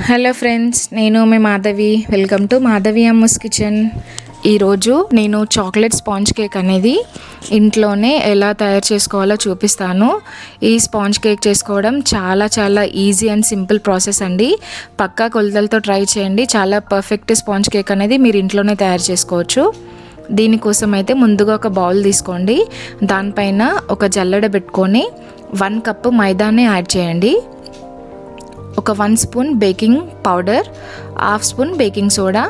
Hello friends, నేను మీ Madhavi. Welcome to Madhavi Amma's kitchen. ఈరోజు నేను చాక్లెట్ స్పాంజ్ కేక్ అనేది ఇంట్లోనే ఎలా తయారు చేసుకోవాలో చూపిస్తాను. ఈ స్పాంజ్ కేక్ చేసుకోవడం చాలా ఈజీ అండ్ సింపుల్ ప్రాసెస్ అండి. పక్కా కొలతలతో ట్రై చేయండి. చాలా పర్ఫెక్ట్ స్పాంజ్ కేక్ అనేది మీరు ఇంట్లోనే తయారు చేసుకోవచ్చు. దీనికోసం అయితే ముందుగా ఒక బౌల్ తీసుకోండి. దానిపైన ఒక జల్లెడ పెట్టుకొని 1 కప్పు మైదాని యాడ్ చేయండి. ఒక 1 spoon baking powder, 1/2 spoon baking soda,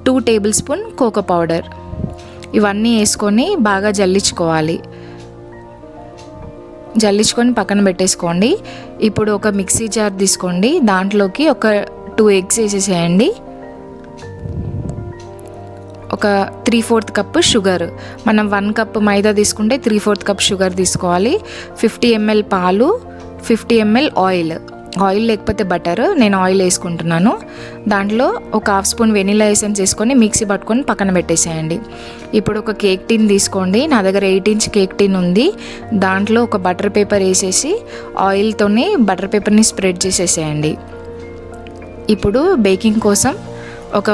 2 table spoon cocoa powder, ఇవన్నీ వేసుకొని బాగా జల్లించుకోవాలి. జల్లించుకొని పక్కన పెట్టేసుకోండి. ఇప్పుడు ఒక మిక్సీ జార్ తీసుకోండి. దాంట్లోకి ఒక 2 ఎగ్స్ వేసేసేయండి. ఒక 3/4 కప్పు షుగర్. మనం 1 కప్పు మైదా తీసుకుంటే 3/4 కప్ షుగర్ తీసుకోవాలి. 50 ml పాలు, 50 ml ఆయిల్ లేకపోతే బటర్, నేను ఆయిల్ వేసుకుంటున్నాను. దాంట్లో ఒక 1/2 స్పూన్ వెనిలా ఎసెన్స్ వేసుకొని మిక్సీ పట్టుకొని పక్కన పెట్టేసేయండి. ఇప్పుడు ఒక కేక్ టిన్ తీసుకోండి. నా దగ్గర 8 ఇంచ్ కేక్ టిన్ ఉంది. దాంట్లో ఒక బటర్ పేపర్ వేసేసి ఆయిల్తోనే బటర్ పేపర్ని స్ప్రెడ్ చేసేసేయండి. ఇప్పుడు బేకింగ్ కోసం ఒక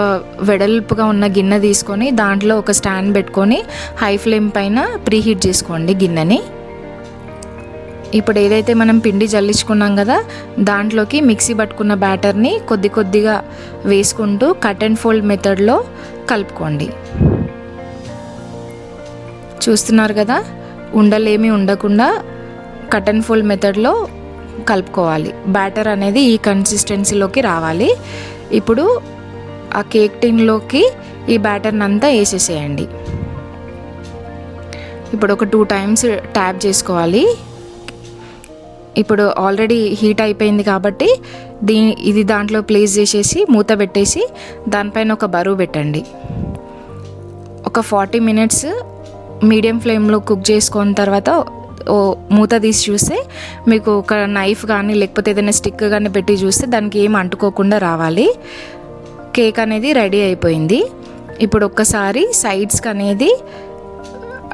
వెడల్పుగా ఉన్న గిన్నె తీసుకొని దాంట్లో ఒక స్టాండ్ పెట్టుకొని హై ఫ్లేమ్ పైన ప్రీహీట్ చేసుకోండి గిన్నెని. ఇప్పుడు ఏదైతే మనం పిండి జల్లించుకున్నాం కదా, దాంట్లోకి మిక్సీ పట్టుకున్న బ్యాటర్ని కొద్దిగా వేసుకుంటూ కట్ అండ్ ఫోల్డ్ మెథడ్లో కలుపుకోండి. చూస్తున్నారు కదా, ఉండలేమి ఉండకుండా కట్ అండ్ ఫోల్డ్ మెథడ్లో కలుపుకోవాలి. బ్యాటర్ అనేది ఈ కన్సిస్టెన్సీలోకి రావాలి. ఇప్పుడు ఆ కేక్ టిన్లోకి ఈ బ్యాటర్ని అంతా వేసేసేయండి. ఇప్పుడు ఒక 2 టైమ్స్ ట్యాప్ చేసుకోవాలి. ఇప్పుడు ఆల్రెడీ హీట్ అయిపోయింది కాబట్టి ఇది దాంట్లో ప్లేస్ చేసేసి మూత పెట్టేసి దానిపైన ఒక బరువు పెట్టండి. ఒక 40 మినిట్స్ మీడియం ఫ్లేమ్లో కుక్ చేసుకున్న తర్వాత మూత తీసి చూస్తే మీకు ఒక నైఫ్ కానీ లేకపోతే ఏదైనా స్టిక్ కానీ పెట్టి చూస్తే దానికి ఏం అంటుకోకుండా రావాలి. కేక్ అనేది రెడీ అయిపోయింది. ఇప్పుడు ఒక్కసారి సైడ్స్కి అనేది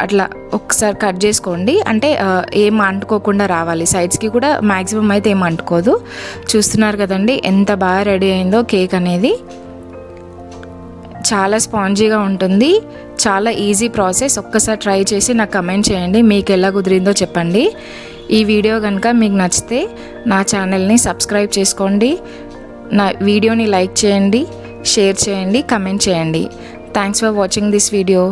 అట్లా ఒకసారి కట్ చేసుకోండి. అంటే ఏం అంటుకోకుండా రావాలి. సైడ్స్కి కూడా మ్యాక్సిమం అయితే ఏం అంటుకోదు. చూస్తున్నారు కదండి ఎంత బాగా రెడీ అయిందో కేక్ అనేది. చాలా స్పాంజీగా ఉంటుంది. చాలా ఈజీ ప్రాసెస్. ఒక్కసారి ట్రై చేసి నాకు కమెంట్ చేయండి, మీకు ఎలా కుదిరిందో చెప్పండి. ఈ వీడియో కనుక మీకు నచ్చితే నా ఛానల్ని సబ్స్క్రైబ్ చేసుకోండి. నా వీడియోని లైక్ చేయండి, షేర్ చేయండి, కమెంట్ చేయండి. Thanks for watching this video.